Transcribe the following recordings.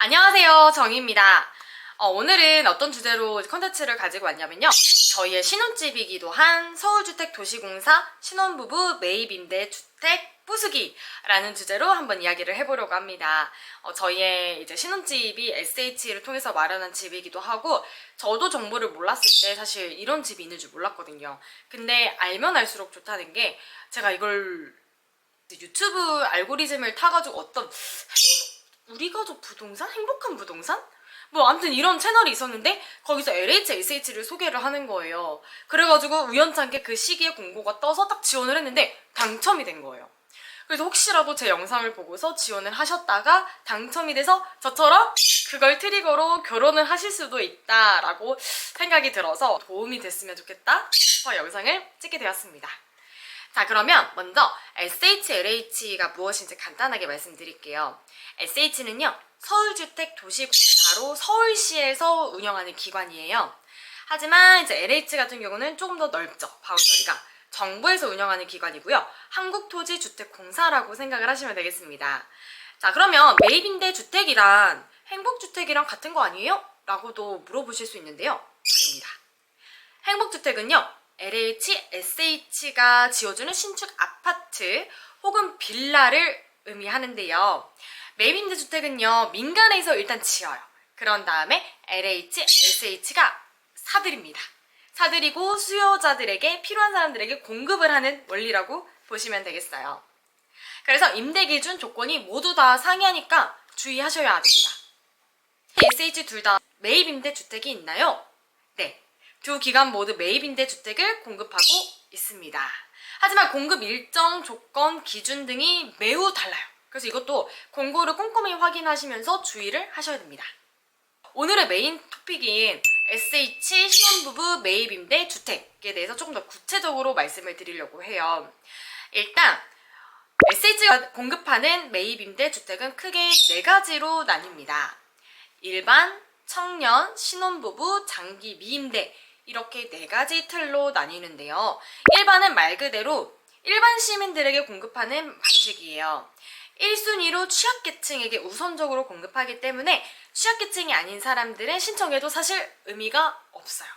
안녕하세요, 정희입니다. 오늘은 어떤 주제로 컨텐츠를 가지고 왔냐면요. 저희의 신혼집이기도 한 서울주택도시공사 신혼부부 매입임대주택 부수기라는 주제로 한번 이야기를 해보려고 합니다. 저희의 이제 신혼집이 SH를 통해서 마련한 집이기도 하고, 저도 정보를 몰랐을 때 사실 이런 집이 있는 줄 몰랐거든요. 근데 알면 알수록 좋다는 게, 제가 이걸 유튜브 알고리즘을 타가지고 우리 가족 부동산? 행복한 부동산? 뭐 아무튼 이런 채널이 있었는데 거기서 LH, SH를 소개를 하는 거예요. 그래가지고 우연찮게 그 시기에 공고가 떠서 딱 지원을 했는데 당첨이 된 거예요. 그래서 혹시라도 제 영상을 보고서 지원을 하셨다가 당첨이 돼서 저처럼 그걸 트리거로 결혼을 하실 수도 있다라고 생각이 들어서 도움이 됐으면 좋겠다 싶어 영상을 찍게 되었습니다. 자, 그러면 먼저 SH, LH가 무엇인지 간단하게 말씀드릴게요. SH는요, 서울주택도시공사로 서울시에서 운영하는 기관이에요. 하지만 이제 LH 같은 경우는 조금 더 넓죠, 바운더리가. 정부에서 운영하는 기관이고요. 한국토지주택공사라고 생각을 하시면 되겠습니다. 자, 그러면 매입임대 주택이란 행복주택이랑 같은 거 아니에요? 라고도 물어보실 수 있는데요. 아닙니다. 행복주택은요, LH, SH가 지어주는 신축 아파트 혹은 빌라를 의미하는데요. 매입임대주택은요, 민간에서 일단 지어요. 그런 다음에 LH, SH가 사들입니다. 사들이고 수요자들에게, 필요한 사람들에게 공급을 하는 원리라고 보시면 되겠어요. 그래서 임대기준 조건이 모두 다 상이하니까 주의하셔야 됩니다. SH 둘 다 매입임대주택이 있나요? 네. 두 기관 모두 매입임대주택을 공급하고 있습니다. 하지만 공급 일정, 조건, 기준 등이 매우 달라요. 그래서 이것도 공고를 꼼꼼히 확인하시면서 주의를 하셔야 됩니다. 오늘의 메인 토픽인 SH 신혼부부 매입임대주택에 대해서 조금 더 구체적으로 말씀을 드리려고 해요. 일단 SH가 공급하는 매입임대주택은 크게 4가지로 나뉩니다. 일반, 청년, 신혼부부, 장기 미임대 이렇게 4가지 틀로 나뉘는데요. 일반은 말 그대로 일반 시민들에게 공급하는 방식이에요. 1순위로 취약계층에게 우선적으로 공급하기 때문에 취약계층이 아닌 사람들은 신청해도 사실 의미가 없어요.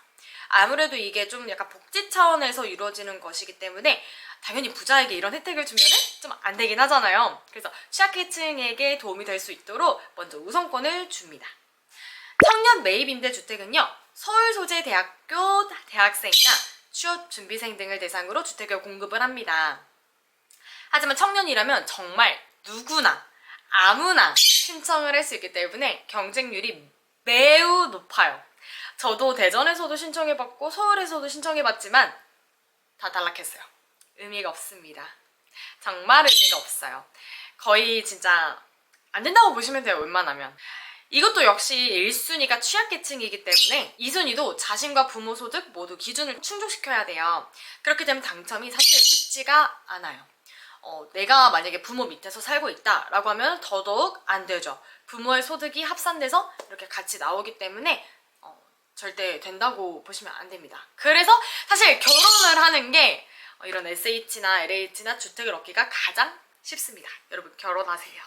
아무래도 이게 좀 약간 복지 차원에서 이루어지는 것이기 때문에 당연히 부자에게 이런 혜택을 주면 좀 안 되긴 하잖아요. 그래서 취약계층에게 도움이 될 수 있도록 먼저 우선권을 줍니다. 청년 매입임대주택은요, 서울 소재 대학교 대학생이나 취업준비생 등을 대상으로 주택을 공급을 합니다. 하지만 청년이라면 정말 누구나 아무나 신청을 할 수 있기 때문에 경쟁률이 매우 높아요. 저도 대전에서도 신청해봤고 서울에서도 신청해봤지만 다 탈락했어요. 의미가 없습니다. 정말 의미가 없어요. 거의 진짜 안 된다고 보시면 돼요, 웬만하면. 이것도 역시 1순위가 취약계층이기 때문에 2순위도 자신과 부모 소득 모두 기준을 충족시켜야 돼요. 그렇게 되면 당첨이 사실 쉽지가 않아요. 내가 만약에 부모 밑에서 살고 있다라고 하면 더더욱 안 되죠. 부모의 소득이 합산돼서 이렇게 같이 나오기 때문에 절대 된다고 보시면 안 됩니다. 그래서 사실 결혼을 하는 게 이런 SH나 LH나 주택을 얻기가 가장 쉽습니다. 여러분 결혼하세요.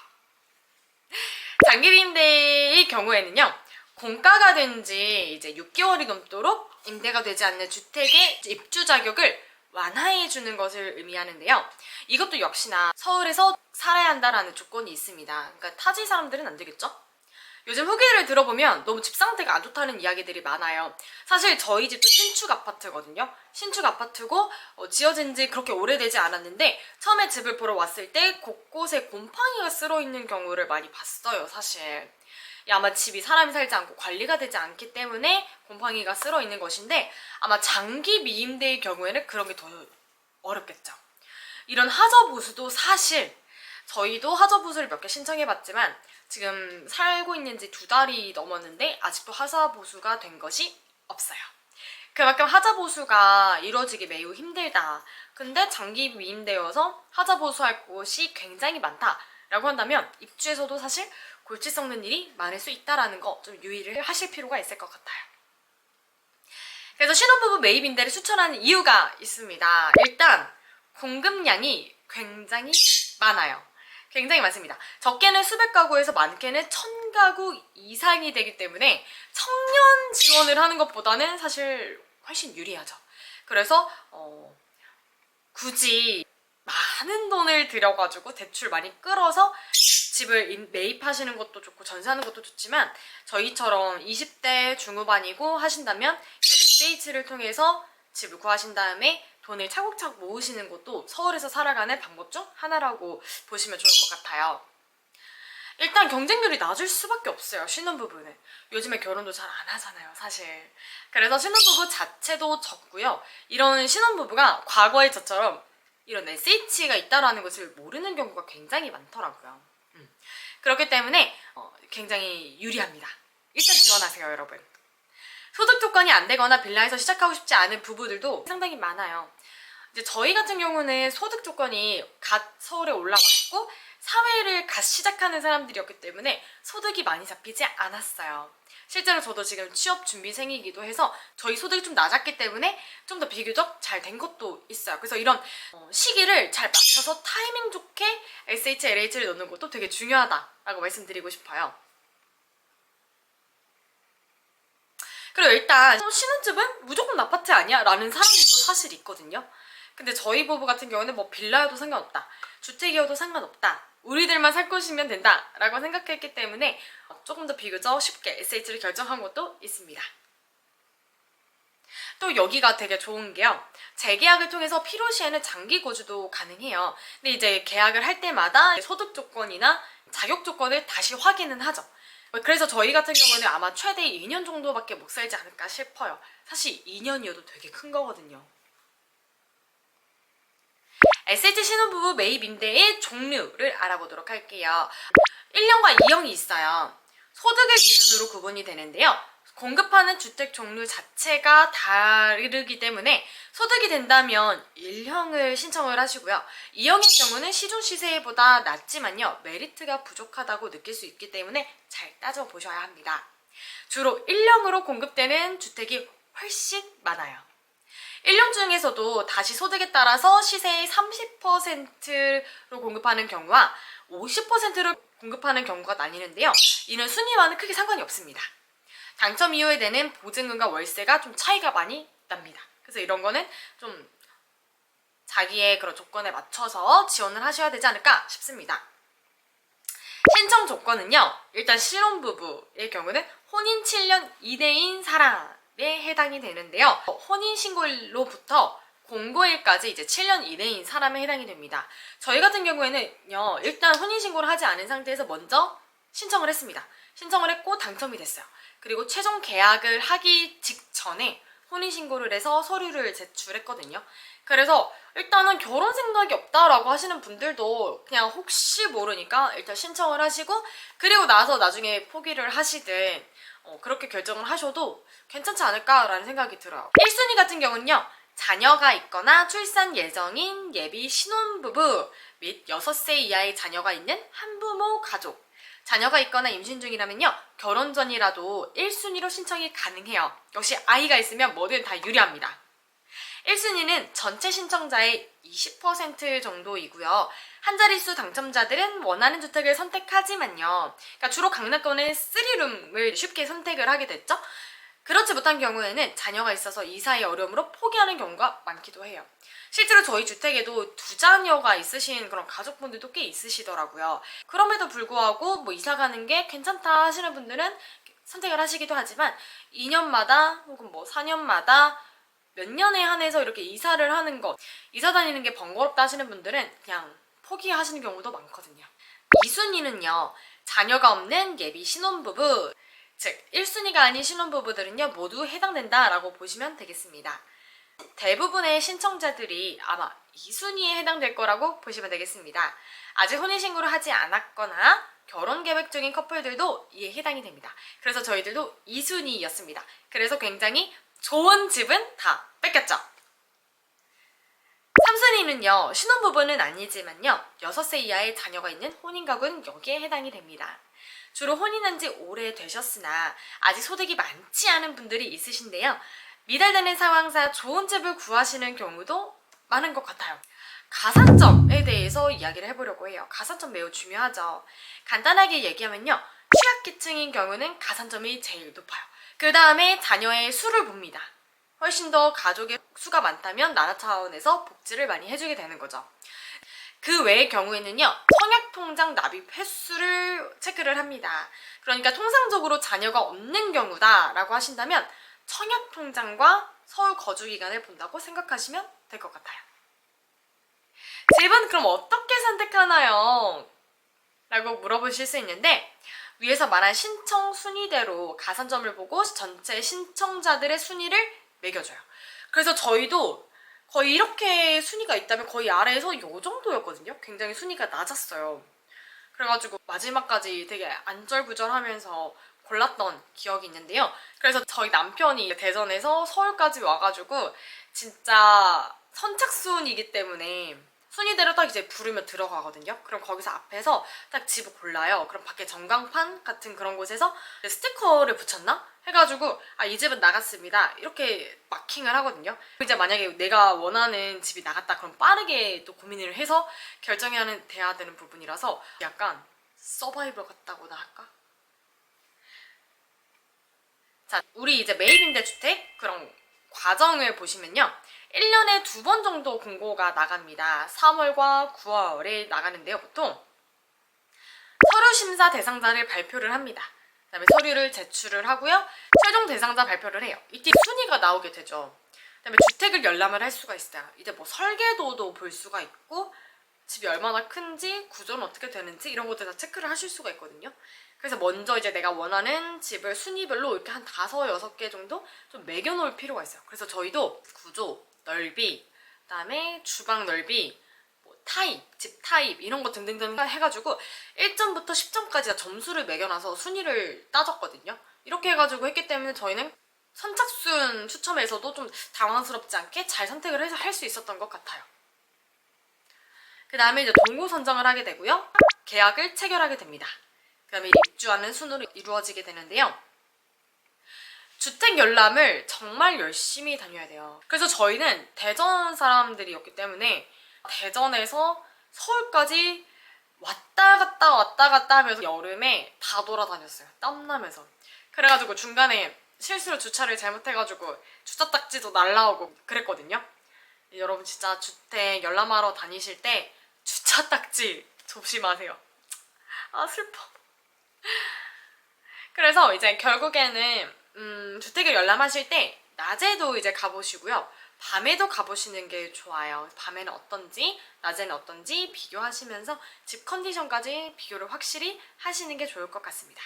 장기임대의 경우에는요, 공가가 된 지 이제 6개월이 넘도록 임대가 되지 않는 주택의 입주 자격을 완화해주는 것을 의미하는데요. 이것도 역시나 서울에서 살아야 한다라는 조건이 있습니다. 그러니까 타지 사람들은 안 되겠죠? 요즘 후기를 들어보면 너무 집 상태가 안 좋다는 이야기들이 많아요. 사실 저희 집도 신축 아파트거든요. 신축 아파트고 지어진 지 그렇게 오래되지 않았는데 처음에 집을 보러 왔을 때 곳곳에 곰팡이가 쓸어있는 경우를 많이 봤어요, 사실. 아마 집이 사람이 살지 않고 관리가 되지 않기 때문에 곰팡이가 쓸어있는 것인데 아마 장기 미임대의 경우에는 그런 게 더 어렵겠죠. 이런 하저보수도 사실 저희도 하저보수를 몇 개 신청해봤지만 지금 살고 있는 지 2달이 넘었는데 아직도 하자보수가 된 것이 없어요. 그만큼 하자보수가 이루어지기 매우 힘들다. 근데 장기 미임되어서 하자보수할 곳이 굉장히 많다라고 한다면 입주에서도 사실 골치 썩는 일이 많을 수 있다는 거 좀 유의를 하실 필요가 있을 것 같아요. 그래서 신혼부부 매입임대를 추천하는 이유가 있습니다. 일단 공급량이 굉장히 많아요. 굉장히 많습니다. 적게는 수백 가구에서 많게는 1000 한 가구 이상이 되기 때문에 청년 지원을 하는 것보다는 사실 훨씬 유리하죠. 그래서 굳이 많은 돈을 들여가지고 대출 많이 끌어서 집을 매입하시는 것도 좋고 전세하는 것도 좋지만 저희처럼 20대 중후반이고 하신다면 SH를 통해서 집을 구하신 다음에 돈을 차곡차곡 모으시는 것도 서울에서 살아가는 방법 중 하나라고 보시면 좋을 것 같아요. 일단 경쟁률이 낮을 수밖에 없어요. 신혼부부는. 요즘에 결혼도 잘 안 하잖아요, 사실. 그래서 신혼부부 자체도 적고요. 이런 신혼부부가 과거에 저처럼 이런 SH가 있다라는 것을 모르는 경우가 굉장히 많더라고요. 그렇기 때문에 굉장히 유리합니다. 일단 지원하세요, 여러분. 소득 조건이 안 되거나 빌라에서 시작하고 싶지 않은 부부들도 상당히 많아요. 이제 저희 같은 경우는 소득 조건이 갓 서울에 올라왔고 사회를 갓 시작하는 사람들이었기 때문에 소득이 많이 잡히지 않았어요. 실제로 저도 지금 취업 준비생이기도 해서 저희 소득이 좀 낮았기 때문에 좀 더 비교적 잘 된 것도 있어요. 그래서 이런 시기를 잘 맞춰서 타이밍 좋게 SH, LH를 넣는 것도 되게 중요하다라고 말씀드리고 싶어요. 그리고 일단 신혼집은 무조건 아파트 아니야? 라는 사람들도 사실 있거든요. 근데 저희 부부 같은 경우는 뭐 빌라여도 상관없다, 주택이어도 상관없다, 우리들만 살 곳이면 된다 라고 생각했기 때문에 조금 더 비교적 쉽게 SH를 결정한 것도 있습니다. 또 여기가 되게 좋은 게요, 재계약을 통해서 필요시에는 장기 거주도 가능해요. 근데 이제 계약을 할 때마다 소득 조건이나 자격 조건을 다시 확인은 하죠. 그래서 저희 같은 경우는 아마 최대 2년 정도밖에 못 살지 않을까 싶어요. 사실 2년이어도 되게 큰 거거든요. SH 신혼부부 매입 임대의 종류를 알아보도록 할게요. 1년과 2년이 있어요. 소득을 기준으로 구분이 되는데요. 공급하는 주택 종류 자체가 다르기 때문에 소득이 된다면 1형을 신청을 하시고요. 2형의 경우는 시중 시세보다 낮지만요, 메리트가 부족하다고 느낄 수 있기 때문에 잘 따져보셔야 합니다. 주로 1형으로 공급되는 주택이 훨씬 많아요. 1년 중에서도 다시 소득에 따라서 시세의 30%로 공급하는 경우와 50%로 공급하는 경우가 나뉘는데요. 이는 순위와는 크게 상관이 없습니다. 당첨 이후에 내는 보증금과 월세가 좀 차이가 많이 납니다. 그래서 이런 거는 좀 자기의 그런 조건에 맞춰서 지원을 하셔야 되지 않을까 싶습니다. 신청 조건은요, 일단 신혼부부의 경우는 혼인 7년 이내인 사람에 해당이 되는데요. 혼인신고일로부터 공고일까지 이제 7년 이내인 사람에 해당이 됩니다. 저희 같은 경우에는요, 일단 혼인신고를 하지 않은 상태에서 먼저 신청을 했습니다. 신청을 했고 당첨이 됐어요. 그리고 최종 계약을 하기 직전에 혼인신고를 해서 서류를 제출했거든요. 그래서 일단은 결혼 생각이 없다라고 하시는 분들도 그냥 혹시 모르니까 일단 신청을 하시고, 그리고 나서 나중에 포기를 하시든 그렇게 결정을 하셔도 괜찮지 않을까라는 생각이 들어요. 1순위 같은 경우는요, 자녀가 있거나 출산 예정인 예비 신혼부부 및 6세 이하의 자녀가 있는 한부모 가족. 자녀가 있거나 임신 중이라면요, 결혼 전이라도 1순위로 신청이 가능해요. 역시 아이가 있으면 뭐든 다 유리합니다. 1순위는 전체 신청자의 20% 정도이고요. 한 자릿수 당첨자들은 원하는 주택을 선택하지만요, 그러니까 주로 강남권은 3룸을 쉽게 선택을 하게 됐죠. 그렇지 못한 경우에는 자녀가 있어서 이사의 어려움으로 포기하는 경우가 많기도 해요. 실제로 저희 주택에도 2자녀가 있으신 그런 가족분들도 꽤 있으시더라고요. 그럼에도 불구하고 뭐 이사 가는 게 괜찮다 하시는 분들은 선택을 하시기도 하지만 2년마다 혹은 뭐 4년마다 몇 년에 한해서 이렇게 이사를 하는 것, 이사 다니는 게 번거롭다 하시는 분들은 그냥 포기하시는 경우도 많거든요. 2순위는요, 자녀가 없는 예비 신혼부부, 즉 1순위가 아닌 신혼부부들은요 모두 해당된다라고 보시면 되겠습니다. 대부분의 신청자들이 아마 2순위에 해당될 거라고 보시면 되겠습니다. 아직 혼인신고를 하지 않았거나 결혼 계획 중인 커플들도 이에 해당이 됩니다. 그래서 저희들도 2순위였습니다. 그래서 굉장히 좋은 집은 다 뺏겼죠. 3순위는요, 신혼부부는 아니지만요, 6세 이하의 자녀가 있는 혼인가구는 여기에 해당이 됩니다. 주로 혼인한 지 오래되셨으나 아직 소득이 많지 않은 분들이 있으신데요, 미달되는 상황사 좋은 집을 구하시는 경우도 많은 것 같아요. 가산점에 대해서 이야기를 해보려고 해요. 가산점 매우 중요하죠. 간단하게 얘기하면요, 취약계층인 경우는 가산점이 제일 높아요. 그 다음에 자녀의 수를 봅니다. 훨씬 더 가족의 수가 많다면 나라 차원에서 복지를 많이 해주게 되는 거죠. 그 외의 경우에는요, 청약통장 납입 횟수를 체크를 합니다. 그러니까 통상적으로 자녀가 없는 경우다라고 하신다면 청약통장과 서울 거주기간을 본다고 생각하시면 될 것 같아요. 집은 그럼 어떻게 선택하나요? 라고 물어보실 수 있는데, 위에서 말한 신청 순위대로 가산점을 보고 전체 신청자들의 순위를 매겨줘요. 그래서 저희도 거의 이렇게 순위가 있다면 거의 아래에서 이 정도였거든요. 굉장히 순위가 낮았어요. 그래가지고 마지막까지 되게 안절부절하면서 골랐던 기억이 있는데요. 그래서 저희 남편이 대전에서 서울까지 와가지고 진짜 선착순이기 때문에 순위대로 딱 이제 부르면 들어가거든요. 그럼 거기서 앞에서 딱 집을 골라요. 그럼 밖에 전광판 같은 그런 곳에서 스티커를 붙였나? 해가지고 이 집은 나갔습니다. 이렇게 마킹을 하거든요. 이제 만약에 내가 원하는 집이 나갔다 그럼 빠르게 또 고민을 해서 돼야 되는 부분이라서 약간 서바이벌 같다고나 할까? 자, 우리 이제 매입임대주택 그런 과정을 보시면요. 1년에 2번 정도 공고가 나갑니다. 3월과 9월에 나가는데요. 보통 서류 심사 대상자를 발표를 합니다. 그다음에 서류를 제출을 하고요. 최종 대상자 발표를 해요. 이때 순위가 나오게 되죠. 그다음에 주택을 열람을 할 수가 있어요. 이제 뭐 설계도도 볼 수가 있고 집이 얼마나 큰지, 구조는 어떻게 되는지 이런 것들 다 체크를 하실 수가 있거든요. 그래서 먼저 이제 내가 원하는 집을 순위별로 이렇게 한 5, 6개 정도 좀 매겨놓을 필요가 있어요. 그래서 저희도 구조, 넓이, 그다음에 주방 넓이, 뭐 타입, 집 타입 이런 거 등등등 해가지고 1점부터 10점까지 점수를 매겨놔서 순위를 따졌거든요. 이렇게 해가지고 했기 때문에 저희는 선착순 추첨에서도 좀 당황스럽지 않게 잘 선택을 해서 할 수 있었던 것 같아요. 그 다음에 이제 동고 선정을 하게 되고요. 계약을 체결하게 됩니다. 그 다음에 입주하는 순으로 이루어지게 되는데요. 주택 열람을 정말 열심히 다녀야 돼요. 그래서 저희는 대전 사람들이었기 때문에 대전에서 서울까지 왔다 갔다 하면서 여름에 다 돌아다녔어요. 땀나면서. 그래가지고 중간에 실수로 주차를 잘못해가지고 주차 딱지도 날라오고 그랬거든요. 여러분 진짜 주택 열람하러 다니실 때 주차 딱지 조심하세요. 슬퍼. 그래서 이제 결국에는 주택을 열람하실 때 낮에도 이제 가보시고요. 밤에도 가보시는 게 좋아요. 밤에는 어떤지, 낮에는 어떤지 비교하시면서 집 컨디션까지 비교를 확실히 하시는 게 좋을 것 같습니다.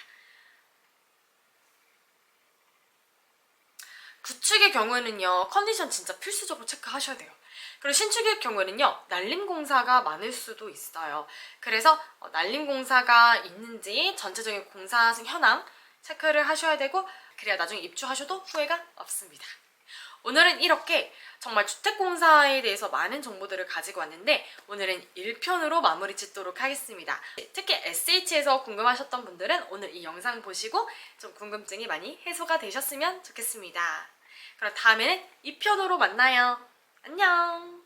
구축의 경우에는요, 컨디션 진짜 필수적으로 체크하셔야 돼요. 그리고 신축의 경우에는요, 날림 공사가 많을 수도 있어요. 그래서 날림 공사가 있는지 전체적인 공사 현황 체크를 하셔야 되고, 그래야 나중에 입주하셔도 후회가 없습니다. 오늘은 이렇게 정말 주택공사에 대해서 많은 정보들을 가지고 왔는데 오늘은 1편으로 마무리 짓도록 하겠습니다. 특히 SH에서 궁금하셨던 분들은 오늘 이 영상 보시고 좀 궁금증이 많이 해소가 되셨으면 좋겠습니다. 그럼 다음에는 2편으로 만나요. 안녕!